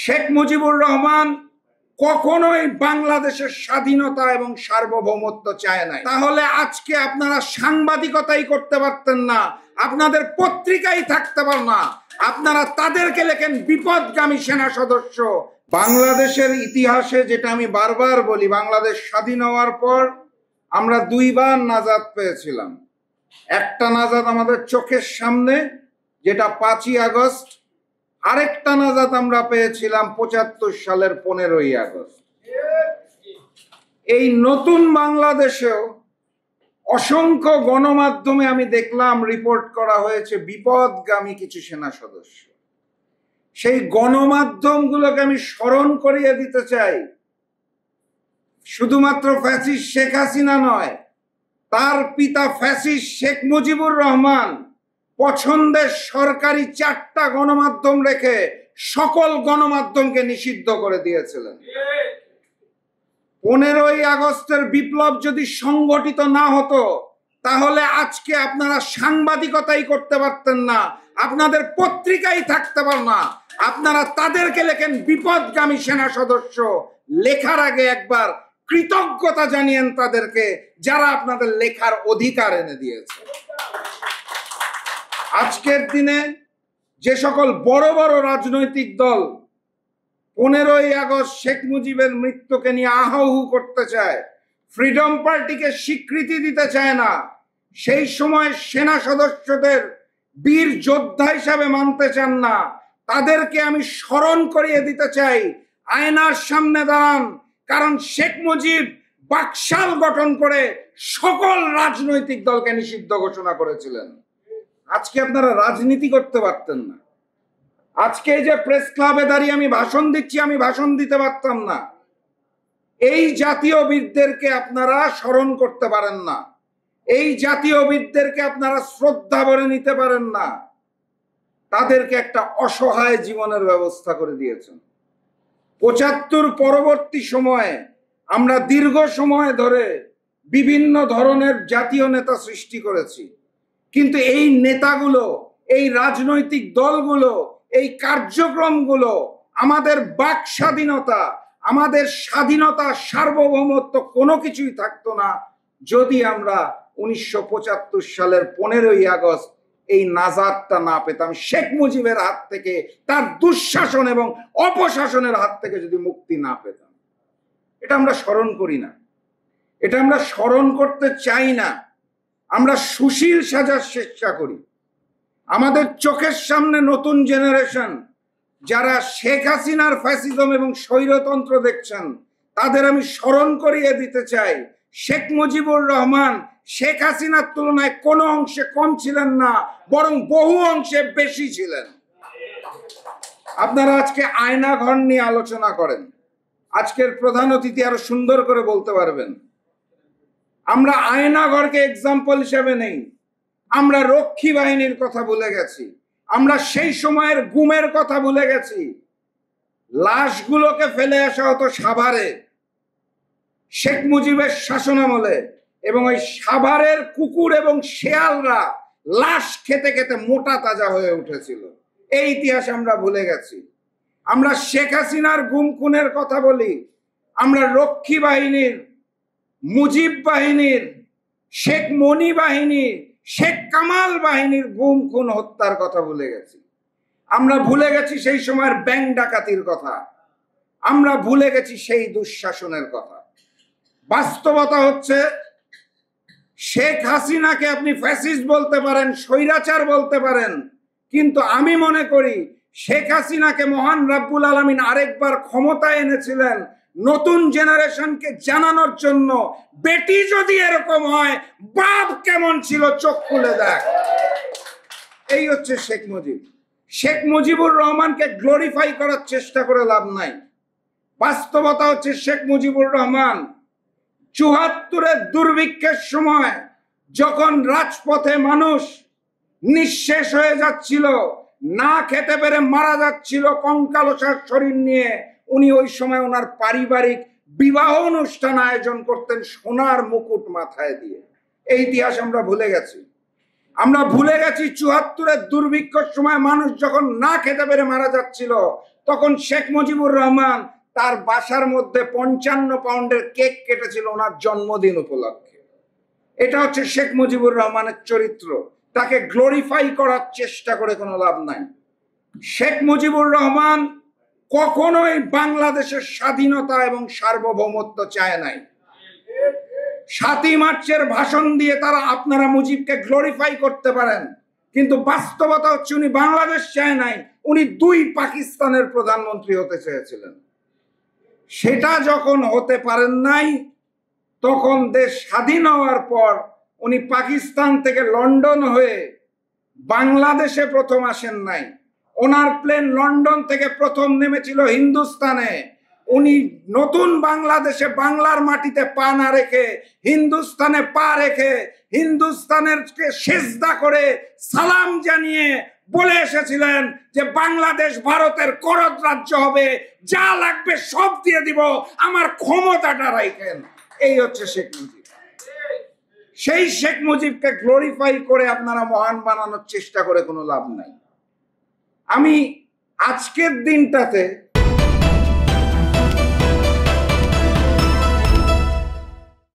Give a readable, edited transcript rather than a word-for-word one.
শেখ মুজিবুর রহমান কখনোই বাংলাদেশের স্বাধীনতা এবং সার্বভৌমত্ব চায় নাই। তাহলে আজকে আপনারা সাংবাদিকতাই করতে পারতেন না, আপনাদের পত্রিকাই থাকতে পার না, আপনারা তাদেরকে লেখেন বিপদগামী সেনা সদস্য। বাংলাদেশের ইতিহাসে যেটা আমি বারবার বলি, বাংলাদেশ স্বাধীন হওয়ার পর আমরা দুইবার নাজাত পেয়েছিলাম। একটা নাজাত আমাদের চোখের সামনে, যেটা 5ই আগস্ট। আরেকটা নাজাত আমরা পেয়েছিলাম 75 সালের 15ই আগস্ট। এই নতুন বাংলাদেশেও অসংখ্য গণমাধ্যমে আমি দেখলাম রিপোর্ট করা হয়েছে বিপদগামী কিছু সেনা সদস্য। সেই গণমাধ্যমগুলোকে আমি স্মরণ করিয়ে দিতে চাই, শুধুমাত্র ফ্যাসিস্ট শেখ হাসিনা নয়, তার পিতা ফ্যাসিস্ট শেখ মুজিবুর রহমান পছন্দের সরকারি 4টা গণমাধ্যম রেখে সকল গণমাধ্যমকে নিষিদ্ধ করে দিয়েছিলেন। 15ই আগস্টের বিপ্লব যদি সংগঠিত না হতো তাহলে আজকে আপনারা সাংবাদিকতাই করতে পারতেন না, আপনাদের পত্রিকাই থাকতে পার না, আপনারা তাদেরকে লেখেন বিপদগামী সেনা সদস্য। লেখার আগে একবার কৃতজ্ঞতা জানিয়েন তাদেরকে, যারা আপনাদের লেখার অধিকার এনে দিয়েছে। আজকের দিনে যে সকল বড় বড় রাজনৈতিক দল 15ই আগস্ট শেখ মুজিবের মৃত্যুকে নিয়ে আহাহু করতে চায়, ফ্রিডম পার্টিকে স্বীকৃতি দিতে চায় না, সেই সময় সেনা সদস্যদের বীর যোদ্ধা হিসাবে মানতে চান না, তাদেরকে আমি স্মরণ করিয়ে দিতে চাই, আয়নার সামনে দাঁড়ান। কারণ শেখ মুজিব বাকশাল গঠন করে সকল রাজনৈতিক দলকে নিষিদ্ধ ঘোষণা করেছিলেন। আজকে আপনারা রাজনীতি করতে পারতেন না। আজকে যে প্রেস ক্লাবে দাঁড়িয়ে আমি ভাষণ দিচ্ছি, আমি ভাষণ দিতে পারতাম না। এই জাতীয় বীরদেরকে আপনারা স্মরণ করতে পারেন না, এই জাতীয় বীরদেরকে আপনারা শ্রদ্ধা ভরে নিতে পারেন না। তাদেরকে একটা অসহায় জীবনের ব্যবস্থা করে দিয়েছেন। 75 পরবর্তী সময়ে আমরা দীর্ঘ সময় ধরে বিভিন্ন ধরনের জাতীয় নেতা সৃষ্টি করেছি, কিন্তু এই নেতাগুলো, এই রাজনৈতিক দলগুলো, এই কার্যক্রমগুলো আমাদের বাক স্বাধীনতা, আমাদের স্বাধীনতা, সার্বভৌমত্ব কোনো কিছুই থাকতো না যদি আমরা 1975 সালের 15ই আগস্ট এই নাজাতটা না পেতাম, শেখ মুজিবের হাত থেকে, তার দুঃশাসন এবং অপশাসনের হাত থেকে যদি মুক্তি না পেতাম। এটা আমরা স্মরণ করি না, এটা আমরা স্মরণ করতে চাই না। আমরা সুশীল সাজার চেষ্টা করি। আমাদের চোখের সামনে নতুন জেনারেশন যারা শেখ হাসিনার ফ্যাসিজম এবং স্বৈরতন্ত্র দেখছেন, তাদের আমি স্মরণ করিয়ে দিতে চাই, শেখ মুজিবুর রহমান শেখ হাসিনার তুলনায় কোনো অংশে কম ছিলেন না, বরং বহু অংশে বেশি ছিলেন। আপনারা আজকে আয়না ঘর নিয়ে আলোচনা করেন, আজকের প্রধান অতিথি আরো সুন্দর করে বলতে পারবেন। আমরা আয়না ঘরকে এক্সাম্পল হিসেবে নেই, আমরা রক্ষী বাহিনীর কথা ভুলে গেছি, আমরা সেই সময়ের গুমের কথা ভুলে গেছি। লাশগুলোকে ফেলে আসা হতো সাভারে শেখ মুজিবের শাসনামলে, এবং ওই সাভারের কুকুর এবং শেয়ালরা লাশ খেতে খেতে মোটা তাজা হয়ে উঠেছিল। এই ইতিহাস আমরা ভুলে গেছি। আমরা শেখ হাসিনার গুম খুনের কথা বলি, আমরা রক্ষী বাহিনীর, মুজিব বাহিনীর, শেখ মনি বাহিনীর, শেখ কামাল বাহিনীর গুম খুন হত্যার কথা ভুলে গেছি। আমরা ভুলে গেছি সেই সময়ের ব্যাংক ডাকাতির কথা, আমরা ভুলে গেছি সেই দুঃশাসনের কথা। বাস্তবতা হচ্ছে শেখ হাসিনাকে আপনি ফ্যাসিস্ট বলতে পারেন, স্বৈরাচার বলতে পারেন, কিন্তু আমি মনে করি শেখ হাসিনাকে মহান রাব্বুল আলামিন আরেকবার ক্ষমতায় এনেছিলেন নতুন জেনারেশনকে জানানোর জন্য, বেটি যদি এরকম হয় বাপ কেমন ছিল চোখ খুলে দেখ। এই হচ্ছে শেখ মুজিব। শেখ মুজিবুর রহমানকে গ্লোরিফাই করার চেষ্টা করে লাভ নাই। বাস্তবতা হচ্ছে শেখ মুজিবুর রহমান 74-এর দুর্ভিক্ষের সময় যখন রাজপথে মানুষ নিঃশেষ হয়ে যাচ্ছিল, না খেতে পেরে মারা যাচ্ছিল কঙ্কালসার শরীর নিয়ে, উনি ওই সময় ওনার পারিবারিক বিবাহ অনুষ্ঠান আয়োজন করতেন সোনার মুকুট মাথায় দিয়ে। এই ইতিহাস আমরা ভুলে গেছি। আমরা ভুলে গেছি 74-এর দুর্ভিক্ষের সময় মানুষ যখন না খেতে পেরে মারা যাচ্ছিল, তখন শেখ মুজিবুর রহমান তার বাসার মধ্যে 55 পাউন্ডের কেক কেটেছিল ওনার জন্মদিন উপলক্ষে। এটা হচ্ছে শেখ মুজিবুর রহমানের চরিত্র। তাকে গ্লোরিফাই করার চেষ্টা করে কোনো লাভ নাই। শেখ মুজিবুর রহমান কখনোই বাংলাদেশের স্বাধীনতা এবং সার্বভৌমত্ব চায় নাই। 7ই মার্চের ভাষণ দিয়ে তারা আপনারা মুজিবকে গ্লোরিফাই করতে পারেন, কিন্তু বাস্তবতা হচ্ছে উনি বাংলাদেশ চায় নাই, উনি 2 পাকিস্তানের প্রধানমন্ত্রী হতে চেয়েছিলেন। সেটা যখন হতে পারেন নাই, তখন দেশ স্বাধীন হওয়ার পর উনি পাকিস্তান থেকে লন্ডন হয়ে বাংলাদেশে প্রথম আসেন নাই। ওনার প্লেন লন্ডন থেকে প্রথম নেমেছিল হিন্দুস্তানে। উনি নতুন বাংলাদেশে বাংলার মাটিতে পা না রেখে হিন্দুস্তানে পা রেখে হিন্দুস্তানের সেজদা করে সালাম জানিয়ে বলে এসেছিলেন যে বাংলাদেশ ভারতের করদ রাজ্য হবে, যা লাগবে সব দিয়ে দিব, আমার ক্ষমতাটা রাখেন। এই হচ্ছে শেখ মুজিব। সেই শেখ মুজিবকে গ্লোরিফাই করে আপনারা মহান বানানোর চেষ্টা করে কোনো লাভ নাই। আমি আজকের দিনটাতে